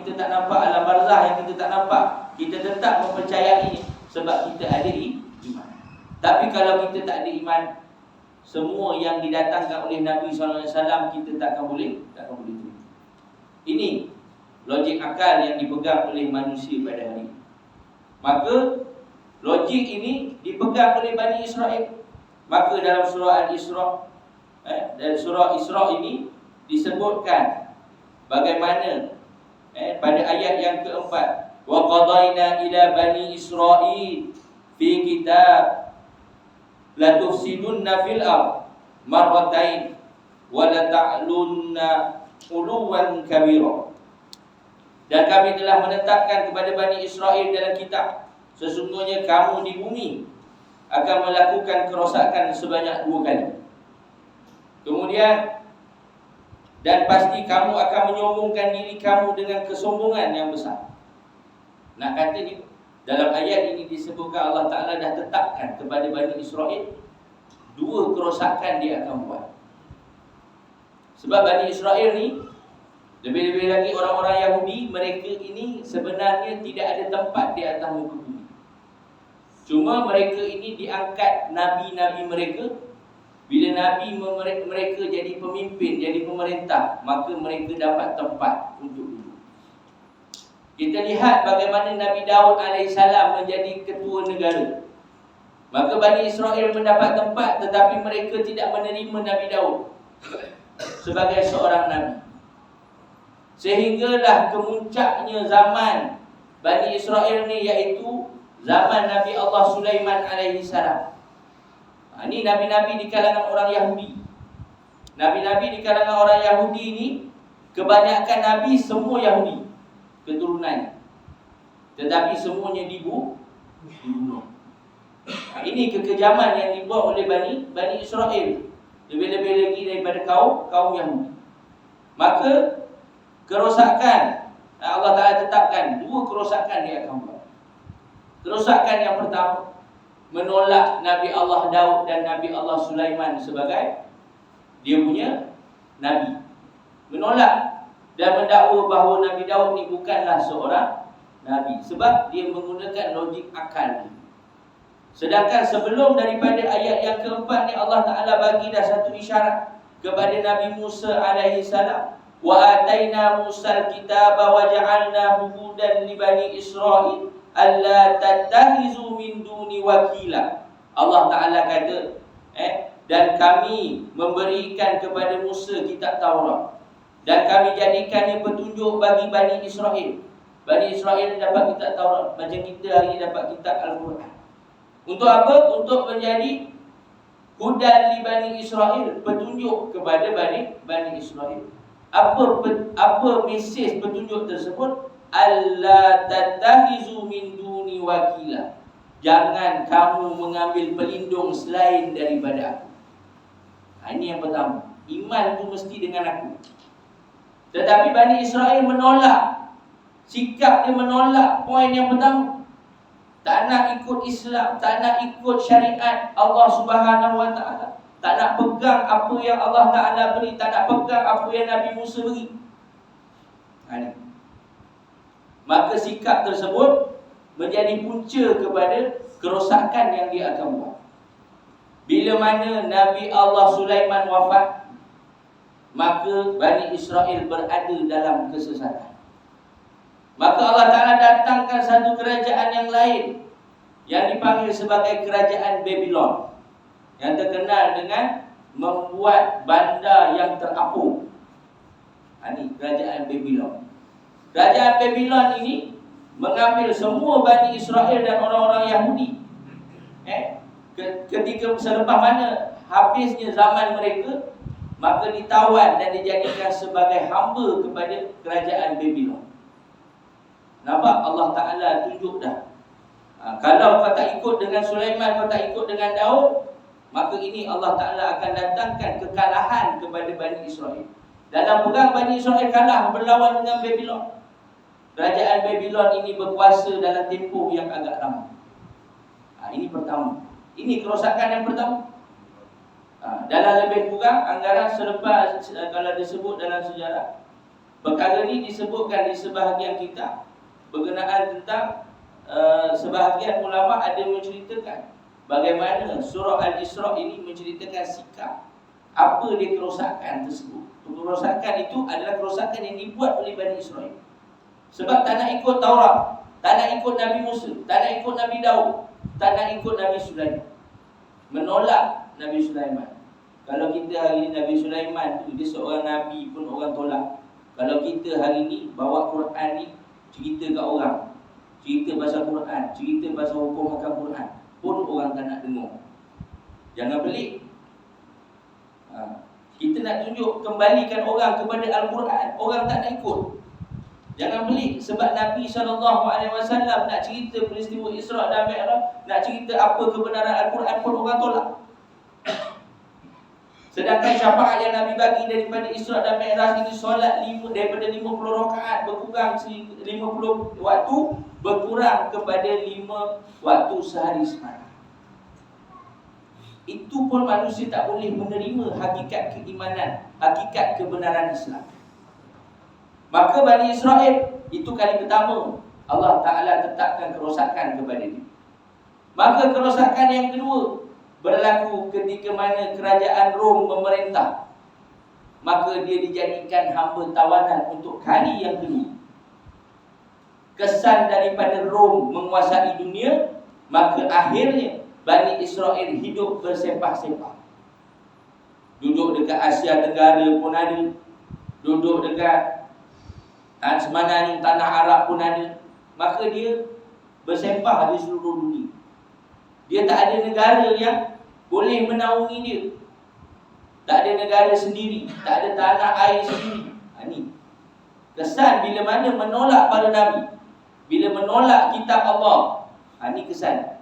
kita tak nampak, alam barzah yang kita tak nampak, kita tetap mempercayai sebab kita ada iman. Tapi kalau kita tak ada iman, semua yang didatangkan oleh Nabi SAW kita takkan boleh terima. Ini logik akal yang dipegang oleh manusia pada hari ini. Maka logik ini dipegang oleh Bani Israel. Maka dalam surah Al-Isra, dari surah Isra ini disebutkan bagaimana pada ayat yang keempat, wa qadaina ila bani Israil fi kitab la tufsidunna fil ard marratain wa la ta'lunna uluwan kabira. Dan kami telah menetapkan kepada Bani Israel dalam kitab, sesungguhnya kamu di bumi akan melakukan kerosakan sebanyak 2 kali. Kemudian, dan pasti kamu akan menyombongkan diri kamu dengan kesombongan yang besar. Nak kata ni, dalam ayat ini disebutkan Allah Ta'ala dah tetapkan kepada Bani Israel 2 kerosakan dia akan buat. Sebab Bani Israel ni, lebih-lebih lagi orang-orang Yahudi, mereka ini sebenarnya tidak ada tempat di atas muka bumi. Cuma mereka ini diangkat nabi-nabi mereka. Bila nabi mereka jadi pemimpin, jadi pemerintah, maka mereka dapat tempat untuk duduk. Kita lihat bagaimana Nabi Daud AS menjadi ketua negara. Maka Bani Israel mendapat tempat, tetapi mereka tidak menerima Nabi Daud sebagai seorang nabi. Sehinggalah kemuncaknya zaman Bani Israel ni, iaitu zaman Nabi Allah Sulaiman AS. Ini nabi-nabi di kalangan orang Yahudi. Nabi-nabi di kalangan orang Yahudi ni, kebanyakan nabi semua Yahudi keturunannya, tetapi semuanya dibunuh. Ini kekejaman yang dibuat oleh Bani Israel, lebih-lebih lagi daripada kaum Yahudi. Maka kerosakan Allah Ta'ala tetapkan 2 kerosakan dia akan buat. Kerosakan yang pertama, menolak Nabi Allah Daud dan Nabi Allah Sulaiman sebagai dia punya nabi. Menolak dan mendakwa bahawa Nabi Daud ni bukanlah seorang nabi, sebab dia menggunakan logik akal. Sedangkan sebelum daripada ayat yang keempat ni, Allah Ta'ala bagi dah satu isyarat kepada Nabi Musa AS. Wa ataina Musal kitaba wa ja'alnahu hudan li bani Israil alla tattahizu min duni wakila. Allah Ta'ala kata, dan kami memberikan kepada Musa kitab Taurat, dan kami jadikannya petunjuk bagi Bani Israel. Bani Israel dapat kitab Taurat, macam kita hari ini dapat kitab Al-Quran. Untuk apa? Untuk menjadi hudan li Bani Israel, petunjuk kepada Bani Israel. Apa mesej petunjuk tersebut? Alla tattahizu min duni wakila. Jangan kamu mengambil pelindung selain daripada aku. Ini yang pertama. Iman itu mesti dengan aku. Tetapi Bani Israel menolak. Sikap dia menolak poin yang pertama. Tak nak ikut Islam, tak nak ikut syariat Allah Subhanahu Wa Ta'ala. Tak nak pegang apa yang Allah Ta'ala beri, tak nak pegang apa yang Nabi Musa beri. Maka sikap tersebut menjadi punca kepada kerosakan yang dia akan buat. Bila mana Nabi Allah Sulaiman wafat, maka Bani Israel berada dalam kesesatan. Maka Allah Ta'ala datangkan satu kerajaan yang lain, yang dipanggil sebagai kerajaan Babylon, yang terkenal dengan membuat bandar yang terapung. Ini kerajaan Babylon. Kerajaan Babylon ini mengambil semua Bani Israel dan orang-orang Yahudi. Ketika selepas mana habisnya zaman mereka, maka ditawan dan dijadikan sebagai hamba kepada kerajaan Babylon. Nampak? Allah Ta'ala tunjuk dah. Kalau kau tak ikut dengan Sulaiman, kau tak ikut dengan Daud, maka ini Allah Ta'ala akan datangkan kekalahan kepada Bani Israel. Dalam perang Bani Israel kalah berlawan dengan Babylon. Kerajaan Babylon ini berkuasa dalam tempoh yang agak lama. Ini pertama. Ini kerosakan yang pertama. Dalam lebih kurang anggaran selepas, kalau disebut dalam sejarah, Perkara ni disebutkan di sebahagian kitab berkenaan tentang sebahagian ulama ada menceritakan bagaimana surah Al-Isra ini menceritakan sikap apa dia kerosakan tersebut. Kerosakan itu adalah kerosakan yang dibuat oleh Bani Israel. Sebab tak nak ikut Taurat, tak nak ikut Nabi Musa, tak nak ikut Nabi Daud, tak nak ikut Nabi Sulaiman. Menolak Nabi Sulaiman. Kalau kita hari ini Nabi Sulaiman tu dia seorang Nabi pun orang tolak. Kalau kita hari ni bawa Quran ni cerita kat orang, cerita pasal Quran, cerita pasal hukum akan Quran, pun orang tak nak dengar. Jangan pelik. Kita nak tunjuk kembalikan orang kepada Al-Quran, orang tak nak ikut. Jangan pelik sebab Nabi SAW nak cerita peristiwa Isra' dan Mi'raj, nak cerita apa kebenaran Al-Quran pun orang tolak. Sedangkan syafaat yang Nabi bagi daripada Isra' dan Mi'raj ini solat daripada 50 rakaat berkurang 50 waktu, berkurang kepada 5 waktu sehari semalam. Itu pun manusia tak boleh menerima hakikat keimanan, hakikat kebenaran Islam. Maka Bani Israel itu kali pertama Allah Ta'ala tetapkan kerosakan kepada dia. Maka kerosakan yang kedua berlaku ketika mana kerajaan Rom memerintah. Maka dia dijadikan hamba tawanan untuk kali yang kedua. Kesan daripada Rom menguasai dunia, maka akhirnya Bani Israel hidup bersepah-sepah. Duduk dekat Asia Tenggara pun ada, duduk dekat semenanjung tanah Arab pun ada. Maka dia bersepah di seluruh dunia. Dia tak ada negara yang boleh menaungi dia. Tak ada negara sendiri, tak ada tanah air sendiri. Ini kesan bila mana menolak para Nabi, bila menolak kitab Allah. Ini kesan.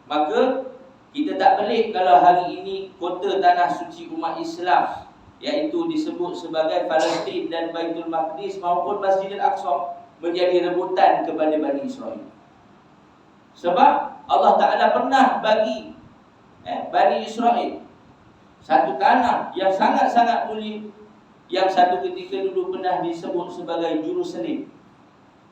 Maka kita tak pelik kalau hari ini kota tanah suci umat Islam, iaitu disebut sebagai Palestin dan Baitul Maqdis maupun Masjidil Aqsa, menjadi rebutan kepada Bani Israel. Sebab Allah Ta'ala pernah bagi Bani Israel satu tanah yang sangat-sangat mulia, yang satu ketika dulu pernah disebut sebagai Jerusalem,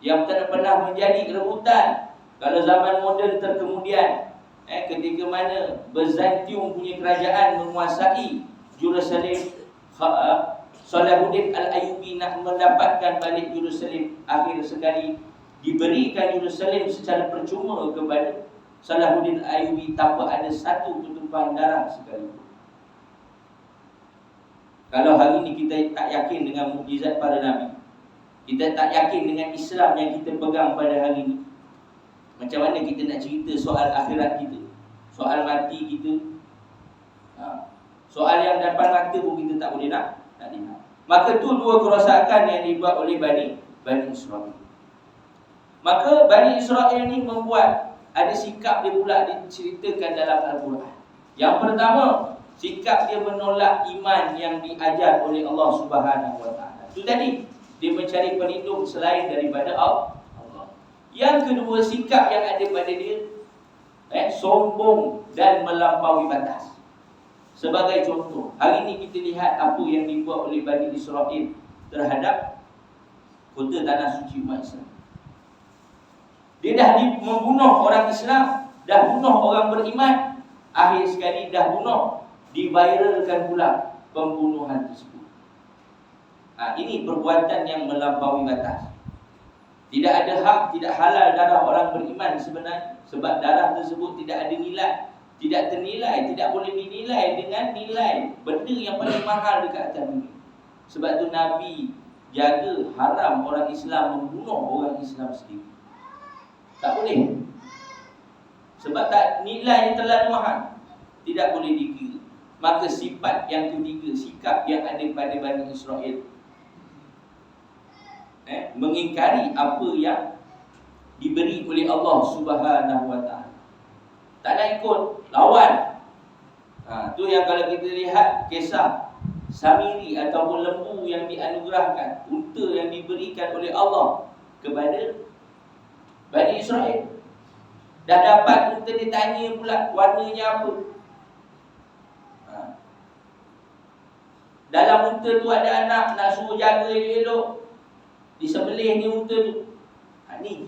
yang pernah menjadi rebutan kalau zaman moden terkemudian. Ketika mana Byzantium punya kerajaan menguasai Jerusalem, Salahuddin Al-Ayyubi nak mendapatkan balik Jerusalem, akhir sekali diberikan Jerusalem secara percuma kepada Salahuddin Al-Ayyubi tanpa ada satu tumpahan darah sekalipun. Kalau hari ini kita tak yakin dengan mukjizat para Nabi, kita tak yakin dengan Islam yang kita pegang pada hari ini, macam mana kita nak cerita soal akhirat kita, soal mati kita, soal yang depan mata pun kita tak boleh nak lihat. Maka tu dua kerosakan yang dibuat oleh Bani Israel. Maka Bani Israel ni membuat ada sikap dia pula diceritakan dalam Al-Quran. Yang pertama, sikap dia menolak iman yang diajar oleh Allah Subhanahu Wa Taala. Itu tadi, dia mencari pelindung selain daripada Allah. Yang kedua, sikap yang ada pada dia sombong dan melampaui batas. Sebagai contoh, hari ini kita lihat apa yang dibuat oleh Bani Israel terhadap kota tanah suci umat Islam. Dia dah membunuh orang Islam, dah bunuh orang beriman, akhir sekali dah bunuh, diviralkan pula pembunuhan tersebut. Ini perbuatan yang melampaui batas. Tidak ada hak, tidak halal darah orang beriman sebenarnya, sebab darah tersebut tidak ada nilai, tidak ternilai, tidak boleh dinilai dengan nilai benda yang paling mahal dekat atas bumi. Sebab tu Nabi jaga haram orang Islam membunuh orang Islam sendiri. Tak boleh. Sebab tak, nilai yang terlalu mahal, tidak boleh dikira. Maka sifat yang ketiga, sikap yang ada pada Bani Israel, mengingkari apa yang diberi oleh Allah Subhanahu Wa Taala. Tak nak ikut, lawan. Tu yang kalau kita lihat kisah Samiri ataupun lembu yang dianugerahkan, unta yang diberikan oleh Allah kepada Bani Israel. Dah dapat unta, ditanya pula warnanya apa. Dalam unta tu ada anak, nak suruh jaga elok-elok, disembelih ni unta tu. Ni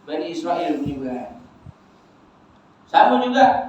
Bani Israel punya perangai. Sama juga